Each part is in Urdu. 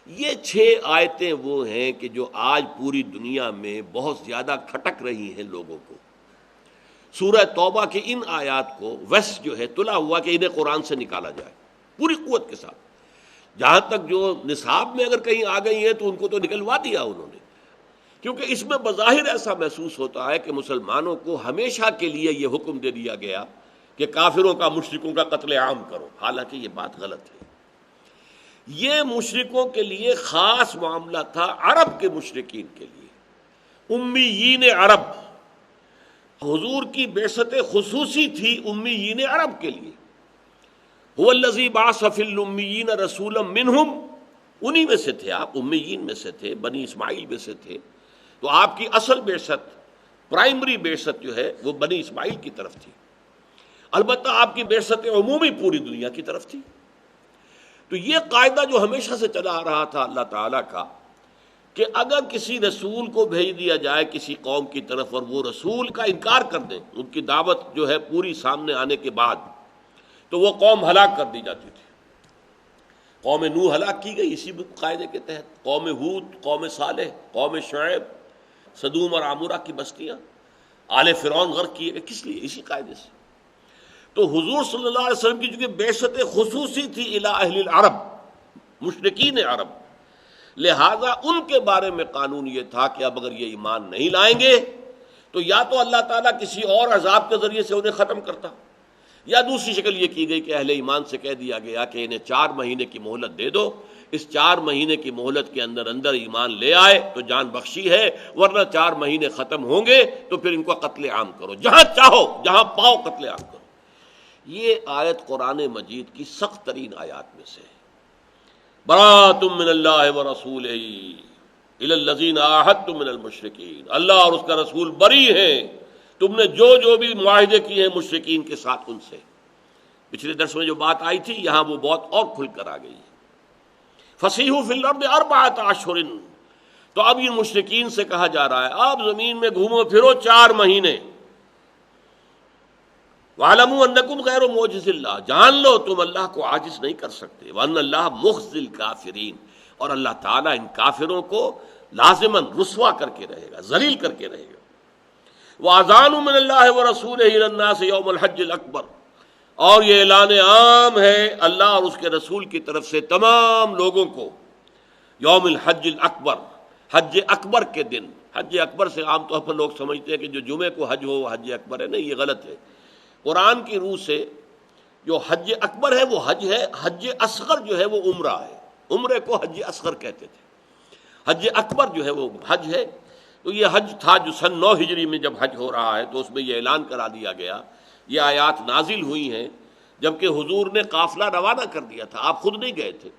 یہ 6 آیتیں وہ ہیں کہ جو آج پوری دنیا میں بہت زیادہ کھٹک رہی ہیں لوگوں کو۔ سورہ توبہ کی ان آیات کو ویس جو ہے تلا ہوا کہ انہیں قرآن سے نکالا جائے پوری قوت کے ساتھ۔ جہاں تک جو نصاب میں اگر کہیں آ گئی ہیں تو ان کو تو نکلوا دیا انہوں نے، کیونکہ اس میں بظاہر ایسا محسوس ہوتا ہے کہ مسلمانوں کو ہمیشہ کے لیے یہ حکم دے دیا گیا کہ کافروں کا مشرکوں کا قتل عام کرو، حالانکہ یہ بات غلط ہے۔ یہ مشرکوں کے لیے خاص معاملہ تھا، عرب کے مشرکین کے لیے، امیین عرب۔ حضور کی بعثت خصوصی تھی امیین عرب کے لیے۔ هو الذی بعث فی الامیین رسولا منہم، انہی میں سے تھے آپ، امیین میں سے تھے، بنی اسماعیل میں سے تھے۔ تو آپ کی اصل بعثت، پرائمری بعثت جو ہے وہ بنی اسماعیل کی طرف تھی۔ البتہ آپ کی بعثت عمومی پوری دنیا کی طرف تھی۔ تو یہ قاعدہ جو ہمیشہ سے چلا آ رہا تھا اللہ تعالیٰ کا کہ اگر کسی رسول کو بھیج دیا جائے کسی قوم کی طرف اور وہ رسول کا انکار کر دیں، ان کی دعوت جو ہے پوری سامنے آنے کے بعد، تو وہ قوم ہلاک کر دی جاتی تھی۔ قوم نوح ہلاک کی گئی اسی قاعدے کے تحت، قوم ہود، قوم صالح، قوم شعیب، سدوم اور عمورہ کی بستیاں، آل فرعون غرق کیے گئے، کس لیے؟ اسی قاعدے سے۔ تو حضور صلی اللہ علیہ وسلم کی چونکہ بعثت خصوصی تھی الی اہل العرب، مشرکین عرب، لہذا ان کے بارے میں قانون یہ تھا کہ اب اگر یہ ایمان نہیں لائیں گے تو یا تو اللہ تعالیٰ کسی اور عذاب کے ذریعے سے انہیں ختم کرتا، یا دوسری شکل یہ کی گئی کہ اہل ایمان سے کہہ دیا گیا کہ انہیں 4 مہینے کی مہلت دے دو، اس 4 مہینے کی مہلت کے اندر اندر ایمان لے آئے تو جان بخشی ہے، ورنہ 4 مہینے ختم ہوں گے تو پھر ان کو قتل عام کرو، جہاں چاہو جہاں پاؤ قتل عام کرو۔ یہ آیت قرآن مجید کی سخت ترین آیات میں سے ہے۔ براۃ من اللہ ورسولہ الی الذین عاہدتم من المشرکین، اللہ اور اس کا رسول بری ہیں تم نے جو بھی معاہدے کیے ہیں مشرکین کے ساتھ ان سے۔ پچھلے درس میں جو بات آئی تھی یہاں وہ بہت اور کھل کر آ گئی ہے۔ فسیحوا فی الارض 4 اشہر، تو اب ان مشرکین سے کہا جا رہا ہے آپ زمین میں گھومو پھرو 4 مہینے۔ وَاعْلَمُوا أَنَّكُمْ غَيْرُ مُعْجِزِ اللَّهِ، جان لو تم اللہ کو عاجز نہیں کر سکتے، وَأَنَّ اللَّهَ مُخْزِي الْكَافِرِينَ، اور اللہ تعالیٰ ان کافروں کو لازماً رسوا کر کے رہے گا، ذلیل کر کے رہے گا۔ وَأَذَانٌ مِّنَ اللَّهِ وَرَسُولِهِ إِلَى النَّاسِ يَوْمَ الْحَجِّ الْأَكْبَرِ، اور یہ اعلان عام ہے اللہ اور اس کے رسول کی طرف سے تمام لوگوں کو، یوم الحج الاکبر، حج اکبر کے دن۔ حج اکبر سے عام طور پر لوگ سمجھتے ہیں کہ جو جمعے کو حج ہو وہ حج اکبر ہے، نہیں، یہ غلط ہے۔ قرآن کی روح سے جو حج اکبر ہے وہ حج ہے، حج اصغر جو ہے وہ عمرہ ہے، عمرے کو حج اصغر کہتے تھے، حج اکبر جو ہے وہ حج ہے۔ تو یہ حج تھا جو سن 9 ہجری میں جب حج ہو رہا ہے تو اس میں یہ اعلان کرا دیا گیا، یہ آیات نازل ہوئی ہیں جبکہ حضور نے قافلہ روانہ کر دیا تھا، آپ خود نہیں گئے تھے۔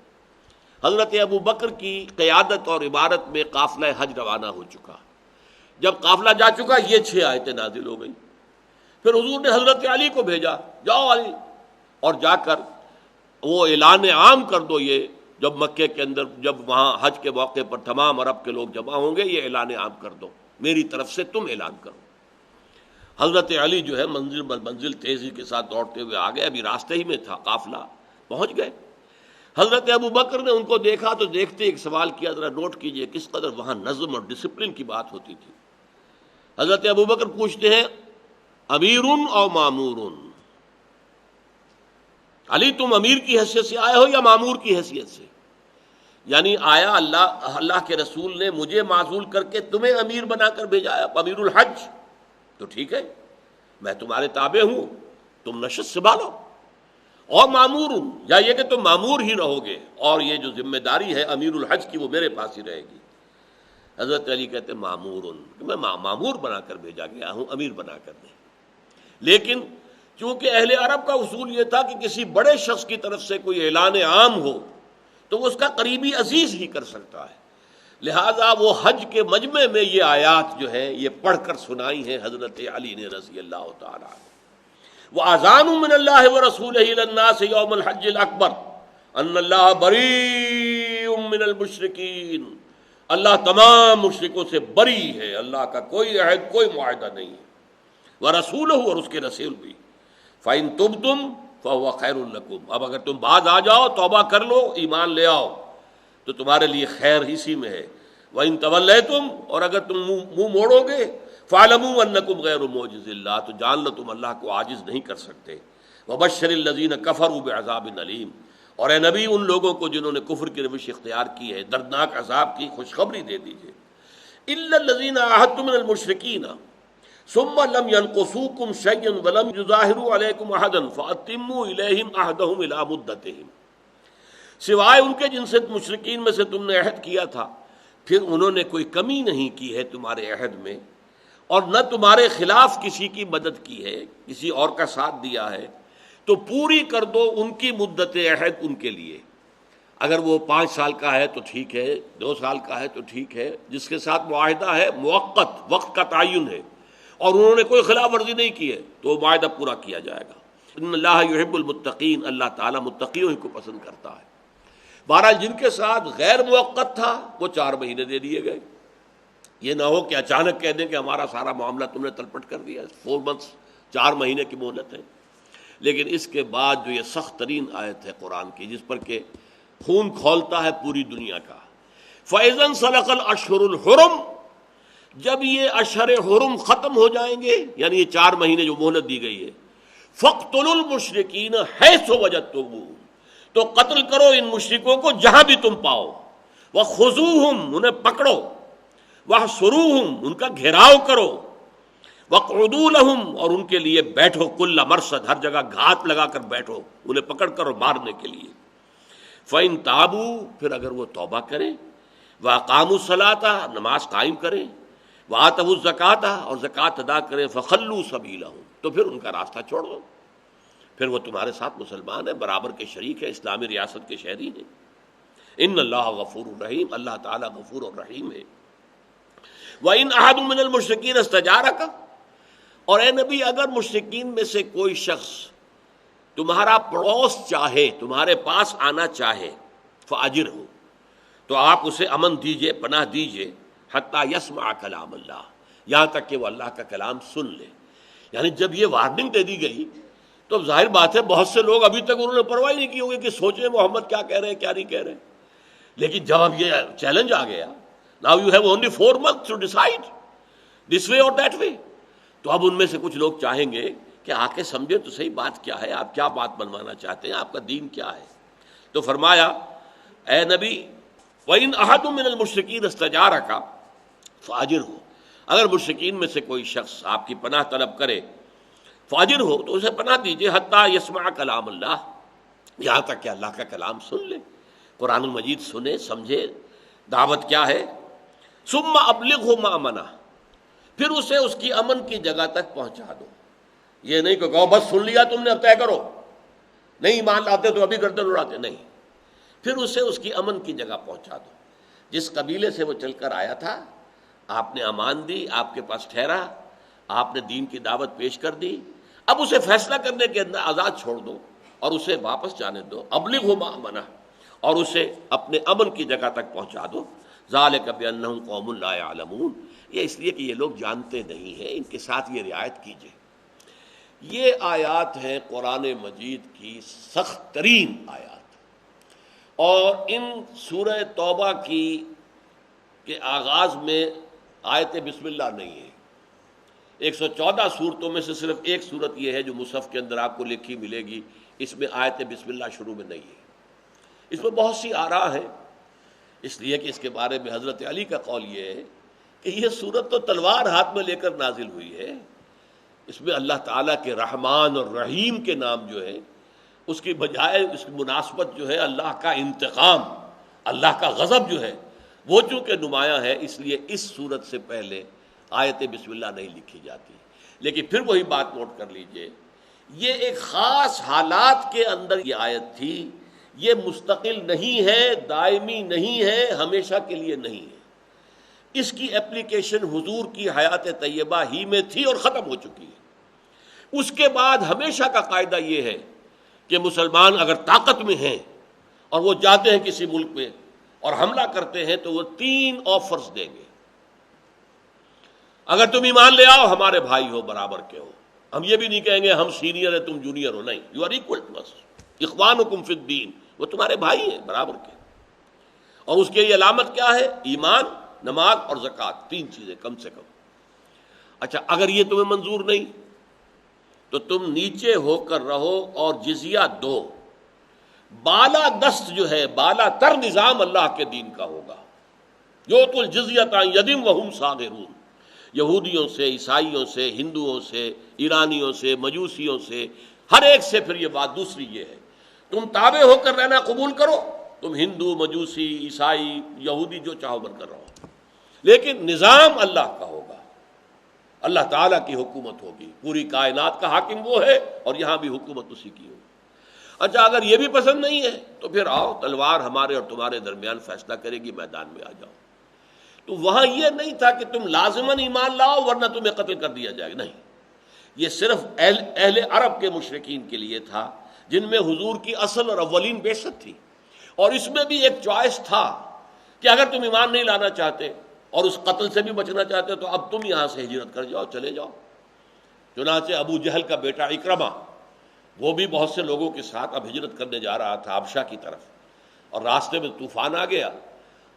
حضرت ابو بکر کی قیادت اور عبارت میں قافلہ حج روانہ ہو چکا، جب قافلہ جا چکا یہ 6 آیتیں نازل ہو گئیں۔ پھر حضور نے حضرت علی کو بھیجا، جاؤ علی، اور جا کر وہ اعلان عام کر دو، یہ جب مکے کے اندر جب وہاں حج کے موقع پر تمام عرب کے لوگ جمع ہوں گے یہ اعلان عام کر دو، میری طرف سے تم اعلان کرو۔ حضرت علی جو ہے منزل بر منزل تیزی کے ساتھ دوڑتے ہوئے آ گئے، ابھی راستے ہی میں تھا قافلہ، پہنچ گئے۔ حضرت ابو بکر نے ان کو دیکھا تو دیکھتے ایک سوال کیا، ذرا نوٹ کیجئے کس قدر وہاں نظم اور ڈسپلن کی بات ہوتی تھی۔ حضرت ابو بکر پوچھتے ہیں امیر او مامور، علی تم امیر کی حیثیت سے آئے ہو یا مامور کی حیثیت سے؟ یعنی آیا اللہ کے رسول نے مجھے معزول کر کے تمہیں امیر بنا کر بھیجا ہے، امیر الحج، تو ٹھیک ہے میں تمہارے تابع ہوں، تم نشست سنبھالو، اور مامور ہوں، یا یہ کہ تم مامور ہی رہو گے اور یہ جو ذمہ داری ہے امیر الحج کی وہ میرے پاس ہی رہے گی۔ حضرت علی کہتے ہیں مامور، میں مامور بنا کر بھیجا گیا ہوں، امیر بنا کر نہیں۔ لیکن چونکہ اہل عرب کا اصول یہ تھا کہ کسی بڑے شخص کی طرف سے کوئی اعلان عام ہو تو اس کا قریبی عزیز ہی کر سکتا ہے، لہذا وہ حج کے مجمع میں یہ آیات جو ہے یہ پڑھ کر سنائی ہیں حضرت علی نے رضی اللہ تعالی عنہ۔ وَأَذَانٌ مِّنَ اللَّهِ وَرَسُولِهِ إِلَى النَّاسِ يَوْمَ الْحَجِّ الْأَكْبَرِ أَنَّ اللَّهَ بَرِيءٌ مِّنَ الْمُشْرِكِينَ، اللہ تمام مشرکوں سے بری ہے، اللہ کا کوئی عہد کوئی معاہدہ نہیں ہے۔ وَرَسُولُهُ، اور اس کے رسول بھی۔ فَإِن تُبْتُمْ فَهُوَ خَيْرٌ لَكُمْ، اب اگر تم باز آ جاؤ، توبہ کر لو، ایمان لے آؤ تو تمہارے لیے خیر اسی میں ہے۔ وَإِن تَوَلَّيْتُمْ، اور اگر تم منہ موڑو گے، فَاعْلَمُوا أَنَّكُمْ غَيْرُ مُعْجِزِ اللَّهِ، تو جان لو تم اللہ کو عاجز نہیں کر سکتے۔ وَبَشِّرِ الَّذِينَ كَفَرُوا بِعَذَابٍ أَلِيمٍ، اور اے نبی ان لوگوں کو جنہوں نے کفر کی روش اختیار کی ہے دردناک عذاب کی خوشخبری دے دیجیے۔ إِلَّا الَّذِينَ عَاهَدتُّم مِّنَ الْمُشْرِكِينَ ثُمَّ لَمْ يَنقُصُوكُمْ شَيْئًا وَلَمْ يُظَاهِرُوا عَلَيْكُمْ أَحَدًا فَأَتِمُّوا إِلَيْهِمْ عَهْدَهُمْ إِلَىٰ مُدَّتِهِمْ، سوائے ان کے جن سے مشرکین میں سے تم نے عہد کیا تھا، پھر انہوں نے کوئی کمی نہیں کی ہے تمہارے عہد میں، اور نہ تمہارے خلاف کسی کی مدد کی ہے، کسی اور کا ساتھ دیا ہے، تو پوری کر دو ان کی مدت عہد ان کے لیے۔ اگر وہ 5 سال کا ہے تو ٹھیک ہے، 2 سال کا ہے تو ٹھیک ہے، جس کے ساتھ معاہدہ ہے موقت وقت کا تعین ہے اور انہوں نے کوئی خلاف ورزی نہیں کی ہے تو وہ معاہدہ پورا کیا جائے گا۔ ان اللہ یحب المتقین، اللہ تعالیٰ متقیوں ہی کو پسند کرتا ہے۔ بہرحال جن کے ساتھ غیر موقت تھا وہ 4 مہینے دے دیے گئے، یہ نہ ہو کہ اچانک کہہ دیں کہ ہمارا سارا معاملہ تم نے تلپٹ کر دیا۔ 4 months 4 مہینے کی مہلت ہے۔ لیکن اس کے بعد جو یہ سخت ترین آیت ہے قرآن کی، جس پر کہ خون کھولتا ہے پوری دنیا کا، فَإِذَا انسَلَخَ الْأَشْهُرُ الْحُرُمُ، جب یہ اشہر حرم ختم ہو جائیں گے، یعنی یہ 4 مہینے جو مہلت دی گئی ہے، فَاقْتُلُوا الْمُشْرِكِينَ حَيْثُ وَجَدتُّمُوهُمْ، تو قتل کرو ان مشرکوں کو جہاں بھی تم پاؤ، وَخُذُوهُمْ، انہیں پکڑو، وَاحْصُرُوهُمْ، ان کا گھیراؤ کرو، وَاقْعُدُوا لَهُمْ، اور ان کے لیے بیٹھو، کل مرصد، ہر جگہ گھات لگا کر بیٹھو انہیں پکڑ کر اور مارنے کے لیے۔ فَإِن تَابُوا، پھر اگر وہ توبہ کریں، وَأَقَامُوا الصَّلَاةَ، نماز قائم کریں، وَآتَوُا الزَّكَاةَ، اور زکوٰۃ ادا کریں، فَخَلُّوا سَبِيلَهُمْ، تو پھر ان کا راستہ چھوڑ دو، پھر وہ تمہارے ساتھ مسلمان ہیں، برابر کے شریک ہیں، اسلامی ریاست کے شہری ہیں۔ ان اللہ غفور الرحیم، اللہ تعالیٰ غفور الرحیم ہے۔ وَإِنْ أَحَدٌ مِّنَ الْمُشْرِكِينَ اسْتَجَارَكَ، اور اے نبی اگر مشرکین میں سے کوئی شخص تمہارا پڑوس چاہے، تمہارے پاس آنا چاہے، فَأَجِرْهُ، تو آپ اسے امن دیجئے، پناہ دیجئے، حتیٰ یسمع کلام اللہ، یہاں تک کہ وہ اللہ کا کلام سن لے۔ یعنی جب یہ وارننگ دے دی گئی تو ظاہر بات ہے بہت سے لوگ ابھی تک انہوں نے پرواہ نہیں کی ہوگی کہ سوچیں محمد کیا کہہ رہے ہیں کیا نہیں کہہ رہے ہیں، لیکن جب اب یہ چیلنج آ گیا، now you have only 4 months to decide this way or that way، تو اب ان میں سے کچھ لوگ چاہیں گے کہ آ کے سمجھے تو صحیح بات کیا ہے، آپ کیا بات بنوانا چاہتے ہیں، آپ کا دین کیا ہے۔ تو فرمایا اے نبی، وَإِنْ أَحَدٌ مِّنَ الْمُشْرِكِينَ اسْتَجَارَكَ فَأَجِرْهُ، اگر مشرکین میں سے کوئی شخص آپ کی پناہ طلب کرے، فَأَجِرْهُ، تو اسے پناہ دیجئے، حتیٰ یسمع کلام اللہ، یہاں تک کہ اللہ کا کلام سن لے، قرآن مجید سنے سمجھے دعوت کیا ہے۔ ثُمَّ أَبْلِغْهُ مَأْمَنَهُ، پھر اسے اس کی امن کی جگہ تک پہنچا دو۔ یہ نہیں کہ کہو بس سن لیا تم نے اب طے کرو، نہیں ایمان لاتے تو ابھی گردن اڑاتے، نہیں، پھر اسے اس کی امن کی جگہ پہنچا دو۔ جس قبیلے سے وہ چل کر آیا تھا، آپ نے امان دی، آپ کے پاس ٹھہرا، آپ نے دین کی دعوت پیش کر دی، اب اسے فیصلہ کرنے کے اندر آزاد چھوڑ دو اور اسے واپس جانے دو۔ ابلغہ مأمنہ، اور اسے اپنے امن کی جگہ تک پہنچا دو۔ ذالک بأنہم قوم لا یعلمون، یہ اس لیے کہ یہ لوگ جانتے نہیں ہیں، ان کے ساتھ یہ رعایت کیجیے۔ یہ آیات ہیں قرآن مجید کی سخت ترین آیات، اور ان سورہ توبہ کی کے آغاز میں آیت بسم اللہ نہیں ہے۔ 114 صورتوں میں سے صرف ایک صورت یہ ہے جو مصحف کے اندر آپ کو لکھی ملے گی، اس میں آیت بسم اللہ شروع میں نہیں ہے۔ اس میں بہت سی آراء ہیں، اس لیے کہ اس کے بارے میں حضرت علی کا قول یہ ہے کہ یہ صورت تو تلوار ہاتھ میں لے کر نازل ہوئی ہے، اس میں اللہ تعالیٰ کے رحمان اور رحیم کے نام جو ہے اس کی بجائے اس کی مناسبت جو ہے اللہ کا انتقام، اللہ کا غضب جو ہے وہ چونکہ نمایاں ہے، اس لیے اس صورت سے پہلے آیت بسم اللہ نہیں لکھی جاتی۔ لیکن پھر وہی بات نوٹ کر لیجئے، یہ ایک خاص حالات کے اندر یہ آیت تھی، یہ مستقل نہیں ہے، دائمی نہیں ہے، ہمیشہ کے لیے نہیں ہے۔ اس کی اپلیکیشن حضور کی حیات طیبہ ہی میں تھی اور ختم ہو چکی ہے۔ اس کے بعد ہمیشہ کا قاعدہ یہ ہے کہ مسلمان اگر طاقت میں ہیں اور وہ جاتے ہیں کسی ملک میں اور حملہ کرتے ہیں تو وہ 3 آفرز دیں گے۔ اگر تم ایمان لے آؤ ہمارے بھائی ہو، برابر کے ہو، ہم یہ بھی نہیں کہیں گے ہم سینئر ہیں تم جونیئر ہو، نہیں، یو آر ایکول ٹو اس، اخوانکم فی الدین، وہ تمہارے بھائی ہیں برابر کے۔ اور اس کی علامت کیا ہے؟ ایمان، نماز اور زکوٰۃ، 3 چیزیں کم سے کم۔ اچھا اگر یہ تمہیں منظور نہیں تو تم نیچے ہو کر رہو اور جزیہ دو۔ بالا دست جو ہے، بالا تر نظام اللہ کے دین کا ہوگا۔ یؤتوا الجزیۃ عن ید وہم صاغرون، یہودیوں سے، عیسائیوں سے، ہندوؤں سے، ایرانیوں سے، مجوسیوں سے، ہر ایک سے۔ پھر یہ بات دوسری یہ ہے تم تابع ہو کر رہنا قبول کرو، تم ہندو، مجوسی، عیسائی، یہودی جو چاہو بن کر رہو، لیکن نظام اللہ کا ہوگا، اللہ تعالیٰ کی حکومت ہوگی، پوری کائنات کا حاکم وہ ہے اور یہاں بھی حکومت اسی کی ہوگی۔ اچھا اگر یہ بھی پسند نہیں ہے تو پھر آؤ، تلوار ہمارے اور تمہارے درمیان فیصلہ کرے گی، میدان میں آ جاؤ۔ تو وہاں یہ نہیں تھا کہ تم لازماً ایمان لاؤ ورنہ تمہیں قتل کر دیا جائے گا، نہیں، یہ صرف اہل عرب کے مشرکین کے لیے تھا جن میں حضور کی اصل اور اولین بعثت تھی، اور اس میں بھی ایک چوائس تھا کہ اگر تم ایمان نہیں لانا چاہتے اور اس قتل سے بھی بچنا چاہتے تو اب تم یہاں سے ہجرت کر جاؤ، چلے جاؤ۔ چنانچہ ابو جہل کا بیٹا اکرمہ، وہ بھی بہت سے لوگوں کے ساتھ اب ہجرت کرنے جا رہا تھا حبشہ کی طرف، اور راستے میں طوفان آ گیا،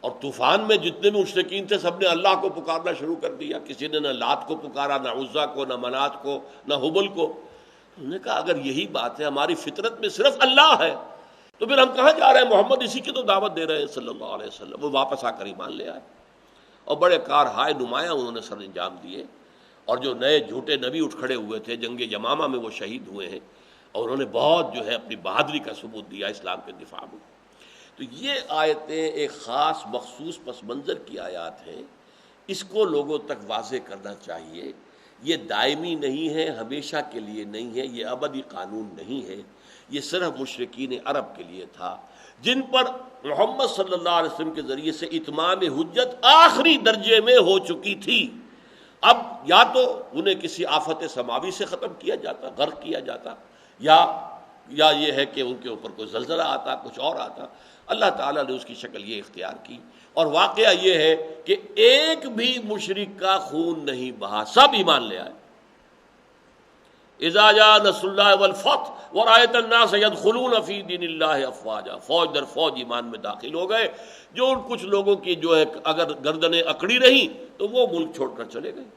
اور طوفان میں جتنے بھی مشرکین تھے سب نے اللہ کو پکارنا شروع کر دیا، کسی نے نہ لات کو پکارا، نہ عزا کو، نہ منات کو، نہ حبل کو۔ انہوں نے کہا اگر یہی بات ہے، ہماری فطرت میں صرف اللہ ہے، تو پھر ہم کہاں جا رہے ہیں؟ محمد اسی کی تو دعوت دے رہے ہیں صلی اللہ علیہ وسلم۔ وہ واپس آ کر ایمان لے آئے، اور بڑے کارہائے نمایاں انہوں نے سر انجام دیے، اور جو نئے جھوٹے نبی اٹھ کھڑے ہوئے تھے جنگ یمامہ میں وہ شہید ہوئے ہیں، اور انہوں نے بہت جو ہے اپنی بہادری کا ثبوت دیا اسلام کے دفاع میں۔ تو یہ آیتیں ایک خاص مخصوص پس منظر کی آیات ہیں، اس کو لوگوں تک واضح کرنا چاہیے۔ یہ دائمی نہیں ہے، ہمیشہ کے لیے نہیں ہے، یہ ابدی قانون نہیں ہے، یہ صرف مشرکین عرب کے لیے تھا جن پر محمد صلی اللہ علیہ وسلم کے ذریعے سے اتمام حجت آخری درجے میں ہو چکی تھی۔ اب یا تو انہیں کسی آفت سماوی سے ختم کیا جاتا، غرق کیا جاتا، یا یہ ہے کہ ان کے اوپر کوئی زلزلہ آتا، کچھ اور آتا۔ اللہ تعالیٰ نے اس کی شکل یہ اختیار کی، اور واقعہ یہ ہے کہ ایک بھی مشرک کا خون نہیں بہا، سب ایمان لے آئے۔ اذا جاء نصر اللہ والفتح ورأیت الناس يدخلون فی دین اللہ افواجا، فوج در فوج ایمان میں داخل ہو گئے۔ جو کچھ لوگوں کی جو ہے اگر گردنیں اکڑی رہیں تو وہ ملک چھوڑ کر چلے گئے۔